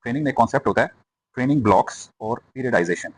Training में concept होता है ट्रेनिंग ब्लॉक्स और पीरियडाइजेशन।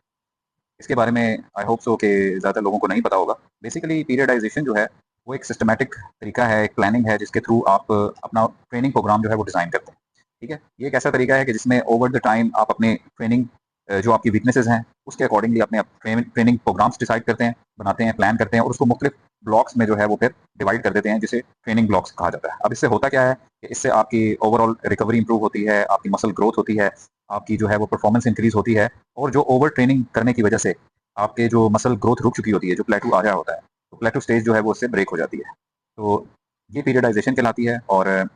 इसके बारे में आई होप सो कि ज़्यादा लोगों को नहीं पता होगा। बेसिकली पीरियडाइजेशन जो है वो एक सिस्टमैटिक तरीका है, एक प्लानिंग है जिसके थ्रू आप अपना ट्रेनिंग प्रोग्राम जो है वो डिज़ाइन करते हैं। ठीक है? ये एक ऐसा तरीका है कि जिसमें ओवर द टाइम आप अपने ट्रेनिंग जो आपकी वीकनेसेस हैं उसके अकॉर्डिंगली अपने ट्रेनिंग प्रोग्राम्स डिसाइड करते हैं, बनाते हैं, प्लान करते हैं और उसको मुख्तलिफ ब्लॉक्स में जो है वो फिर डिवाइड कर देते हैं जिसे ट्रेनिंग ब्लॉक्स कहा जाता है। अब इससे होता क्या है कि इससे आपकी ओवरऑल रिकवरी इंप्रूव होती है, आपकी मसल ग्रोथ होती है, आपकी जो है वो परफॉर्मेंस इंक्रीज होती है और जो ओवर ट्रेनिंग करने की वजह से आपके जो मसल ग्रोथ रुक चुकी होती है, जो प्लेटू आ रहा होता है, तो प्लेटू स्टेज जो है वो उससे ब्रेक हो जाती है। तो ये पीरियडाइजेशन कहलाती है और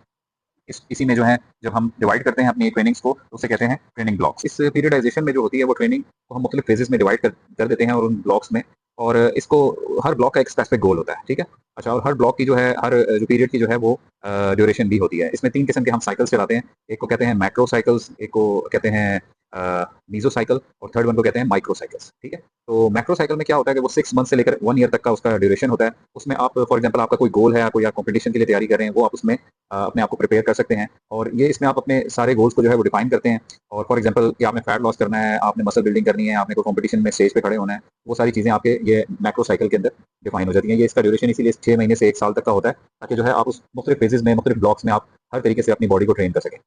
इसी में जो है जब हम डिवाइड करते हैं अपनी ट्रेनिंग्स को तो उसे कहते हैं ट्रेनिंग ब्लॉक्स। इस पीरियडाइजेशन में जो होती है वो ट्रेनिंग को हम मुख्तलिफ फेजेस में डिवाइड कर देते हैं और उन ब्लॉक्स में और इसको हर ब्लॉक का एक स्पेसिफिक गोल होता है। ठीक है? अच्छा, और हर ब्लॉक की जो है हर जो पीरियड की जो है वो ड्यूरेशन भी होती है। इसमें 3 किस्म के हम साइकिल्स चलाते हैं। एक को कहते हैं मैक्रो साइकिल्स, एक को कहते हैं मीसो साइकिल और थर्ड वन को कहते हैं माइक्रो साइकिल्स। ठीक है? तो मैक्रो साइकिल में क्या होता है कि वो 6 मंथ से लेकर 1 ईयर तक का उसका ड्यूरेशन होता है। उसमें आप फॉर एग्जांपल आपका कोई गोल है, आप कोई कॉम्पिटिशन के लिए तैयारी कर रहे हैं, वो आप उसमें अपने आप को प्रिपेयर कर सकते हैं और ये इसमें आप अपने सारे गोल्स को जो है वो डिफाइन करते हैं। और फॉर एग्जांपल कि आपने फैट लॉस करना है, आपने मसल बिल्डिंग करनी है, आपने कोई कॉम्पिटिशन में स्टेज पे खड़े होना है, वो सारी चीज़ें आपके ये मैक्रो साइकिल के अंदर डिफाइन हो जाती हैं। ये इसका ड्यूरेशन इसीलिए 6 महीने से 1 साल तक का होता है ताकि जो है आप उस मुख्तलिफ फेजेस में, मुख्तलिफ ब्लॉक्स में आप हर तरीके से अपनी बॉडी को ट्रेन कर सकें।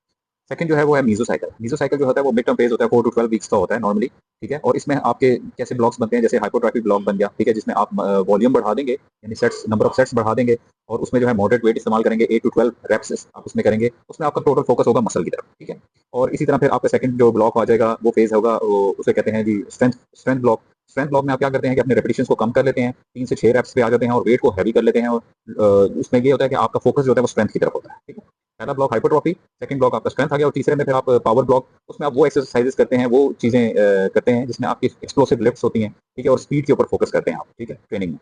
सेकंड जो है वो है मीसो साइकिल। मीसो साइकिल जो होता है वो मिड टर्म फेज होता है, 4 टू 12 वीक्स का होता है नॉर्मली। ठीक है? और इसमें आपके कैसे ब्लॉक्स बनते हैं, जैसे हाइपोट्रोफी ब्लॉक बन गया, ठीक है, जिसमें आप वॉल्यूम बढ़ा देंगे, यानी सेट्स, नंबर ऑफ सेट्स बढ़ा देंगे और उसमें जो है मॉडरेट वेट इस्तेमाल करेंगे, 8 टू 12 रेप्स आप उसमें करेंगे। उसमें आपका टोटल फोकस होगा मसल की तरफ। ठीक है? और इसी तरह फिर आपका सेकंड जो ब्लॉक आ जाएगा वो फेज होगा, वो उसे कहते हैं जी strength strength block. Strength block में आप क्या करते हैं कि अपने रेपिटेशंस को कम कर लेते हैं, 3 से 6 रेप्स पे आ जाते हैं और वेट को हैवी कर लेते हैं और उसमें ये होता है कि आपका फोकस जो होता है वो स्ट्रेंथ की तरफ होता है। ठीक है? पहला ब्लॉक हाइपरट्रॉफी, सेकंड ब्लॉक आपका स्ट्रेंथ आ गया और तीसरे में फिर आप पावर ब्लॉक, उसमें आप वो एक्सरसाइजेस करते हैं, वो चीज़ें करते हैं जिसमें आपकी एक्सप्लोसिव लिफ्ट्स होती हैं। ठीक है? और स्पीड के ऊपर फोकस करते हैं आप। ठीक है? ट्रेनिंग में।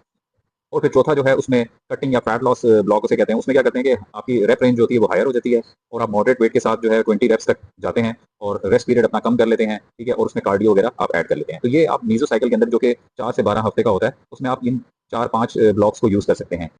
और फिर चौथा जो है उसमें कटिंग या फैट लॉस ब्लॉक उसे कहते हैं। उसमें क्या करते हैं कि आपकी रेप रेंज जो होती है वो हायर हो जाती है और आप मॉडरेट वेट के साथ जो है 20 रेप्स तक जाते हैं और रेस्ट पीरियड अपना कम कर लेते हैं। ठीक है? और उसमें कार्डियो वगैरह आप ऐड कर लेते हैं। तो ये आप मीजो साइकिल के अंदर जो कि 4 से 12 हफ्ते का होता है, उसमें आप इन 4-5 ब्लॉक्स को यूज़ कर सकते हैं।